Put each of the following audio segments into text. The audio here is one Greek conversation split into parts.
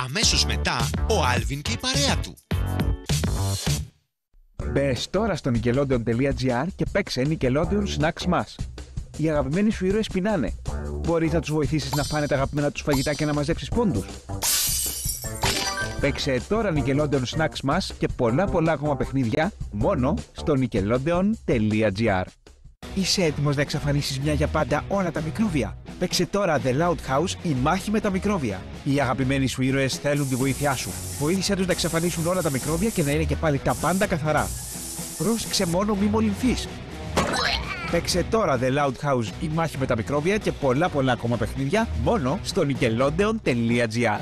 αμέσως μετά ο Άλβιν και η παρέα του. Μπες τώρα στο nickelodeon.gr και παίξε Nickelodeon Snacks Mass. Οι αγαπημένοι σου ήρωες πεινάνε. Μπορείς να τους βοηθήσεις να φάνε τα αγαπημένα τους φαγητά και να μαζέψεις πόντους. Παίξε τώρα Nickelodeon Snacks Mass και πολλά ακόμα παιχνίδια μόνο στο nickelodeon.gr. Είσαι έτοιμος να εξαφανίσεις μια για πάντα όλα τα μικρόβια? Παίξε τώρα The Loud House, η μάχη με τα μικρόβια. Οι αγαπημένοι σου ήρωες θέλουν τη βοήθειά σου. Βοήθησέ τους να εξαφανίσουν όλα τα μικρόβια και να είναι και πάλι τα πάντα καθαρά. Πρόσεξε μόνο μη μολυνθείς. Παίξε τώρα The Loud House, η μάχη με τα μικρόβια και πολλά ακόμα παιχνίδια μόνο στο nickelodeon.gr.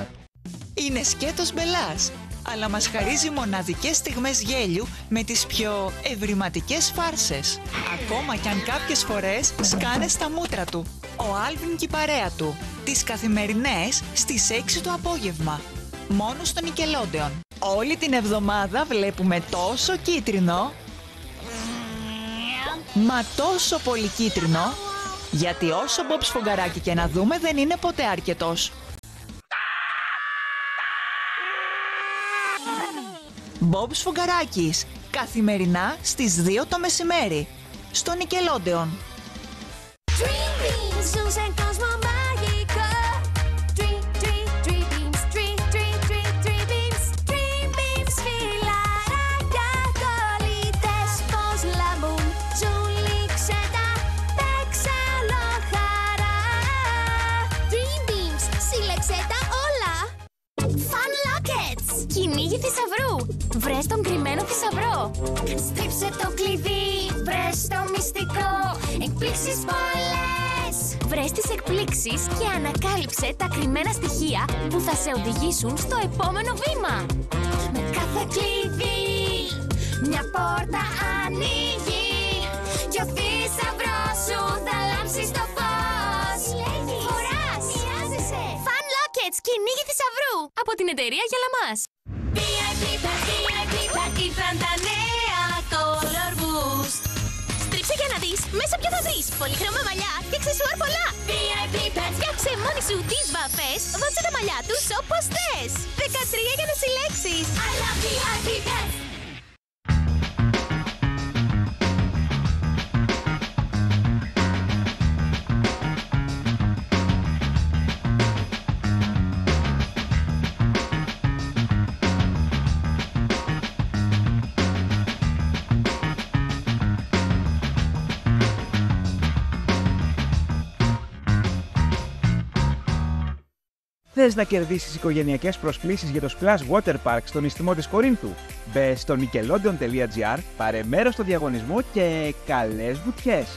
Είναι σκέτος μπελάς, αλλά μας χαρίζει μοναδικές στιγμές γέλιου με τις πιο ευρηματικές φάρσες. Ακόμα κι αν κάποιες φορές σκάνε στα μούτρα του. Ο Άλβιν και η παρέα του. Τις καθημερινές στις 6 το απόγευμα. Μόνο στο Nickelodeon. Όλη την εβδομάδα βλέπουμε τόσο κίτρινο. Μα τόσο πολύ κίτρινο. Γιατί όσο Μπομπ Σφουγγαράκη και να δούμε δεν είναι ποτέ αρκετός. Μπομπ Σφουγγαράκης, καθημερινά στις 2 το μεσημέρι, στο Nickelodeon. Κυνήγι θησαυρού! Βρες τον κρυμμένο θησαυρό! Στρίψε το κλειδί! Βρες το μυστικό! Εκπλήξεις πολλές! Βρες τις εκπλήξεις και ανακάλυψε τα κρυμμένα στοιχεία που θα σε οδηγήσουν στο επόμενο βήμα! Με κάθε κλειδί μια πόρτα ανοίγει και ο θησαυρός σου θα λάμψει στο φως! Φοράς! Μοιάζεσαι! Fun Lockets! Κυνήγι θησαυρού! Από την εταιρεία Γιαλαμάς! Ήρθαν τα νέα Color Boost. Στρίψε για να δεις μέσα ποιο θα βρεις. Πολύχρωμα μαλλιά και αξεσουάρ πολλά. VIP Pets. Φτιάξε μόνη σου τις βαφές. Δώσε τα μαλλιά τους όπως θες. 13 για να συλλέξεις. I love VIP Pets. Θες να κερδίσεις οικογενειακές προσκλήσεις για το Splash Water Park στον Ιστιμό της Κορίνθου? Μπες στο nickelodeon.gr, πάρε μέρος στο διαγωνισμό και καλές βουτιές!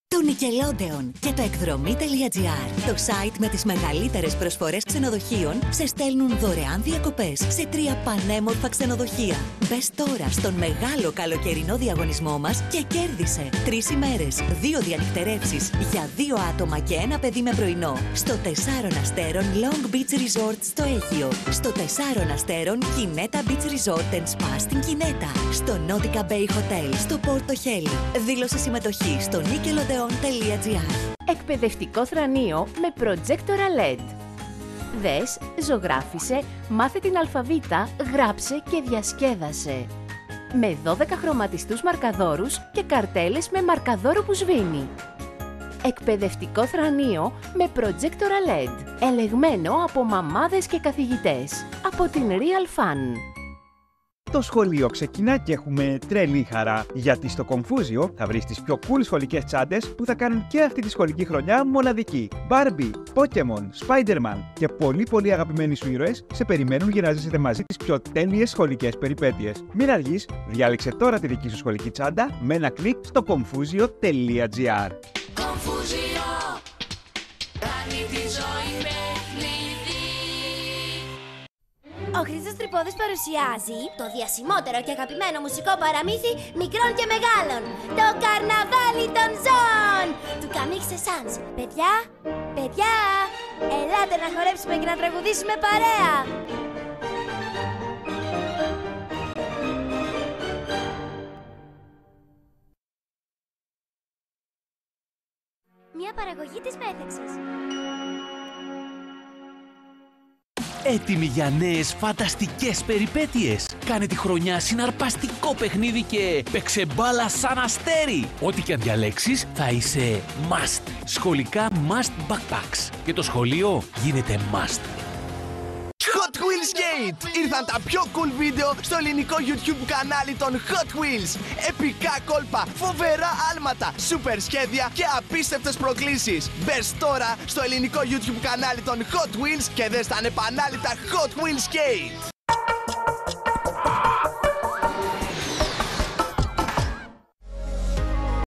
Το Nickelodeon και το εκδρομή.gr, το site με τις μεγαλύτερες προσφορές ξενοδοχείων, σε στέλνουν δωρεάν διακοπές σε 3 πανέμορφα ξενοδοχεία. Μπες τώρα στον μεγάλο καλοκαιρινό διαγωνισμό μας και κέρδισε 3 ημέρες, 2 διανυκτερεύσεις για 2 άτομα και 1 παιδί με πρωινό στο 4 αστέρων Long Beach Resort στο Αίγυο, στο 4 αστέρων Kineta Beach Resort and Spa στην Kineta, στο Nautica Bay Hotel στο Πόρτο Χέλι. Δήλωσε συμμετοχή στο Nickelodeon. Εκπαιδευτικό θρανείο με προτζέκτορα LED. Δες, ζωγράφισε, μάθε την αλφαβήτα, γράψε και διασκέδασε. Με 12 χρωματιστούς μαρκαδόρους και καρτέλες με μαρκαδόρο που σβήνει. Εκπαιδευτικό θρανείο με προτζέκτορα LED. Ελεγμένο από μαμάδες και καθηγητές. Από την Real Fun. Το σχολείο ξεκινά και έχουμε τρελή χαρά, γιατί στο Confucio θα βρεις τις πιο cool σχολικές τσάντες που θα κάνουν και αυτή τη σχολική χρονιά μοναδική. Barbie, Pokemon, Spider-Man και πολύ αγαπημένοι σου ήρωες σε περιμένουν για να ζήσετε μαζί τις πιο τέλειες σχολικές περιπέτειες. Μην αργείς, διάλεξε τώρα τη δική σου σχολική τσάντα με ένα κλικ στο confusio.gr. Ο Χρήστος Τρυπόδης παρουσιάζει το διασημότερο και αγαπημένο μουσικό παραμύθι μικρών και μεγάλων, το Καρναβάλι των Ζώων του Camille Saint-Saëns. Παιδιά, ελάτε να χορέψουμε και να τραγουδήσουμε παρέα. Μια παραγωγή της Μέθεξης. Έτοιμοι για νέες φανταστικές περιπέτειες. Κάνε τη χρονιά συναρπαστικό παιχνίδι και παίξε μπάλα σαν αστέρι. Ό,τι και αν διαλέξεις θα είσαι must. Σχολικά must backpacks. Και το σχολείο γίνεται must. Hot Wheels Gate! Ήρθαν τα πιο cool βίντεο στο ελληνικό YouTube κανάλι των Hot Wheels. Επικά κόλπα, φοβερά άλματα, σούπερ σχέδια και απίστευτες προκλήσεις. Μπες τώρα στο ελληνικό YouTube κανάλι των Hot Wheels και δες τα ανεπανάληπτα Hot Wheels Gate!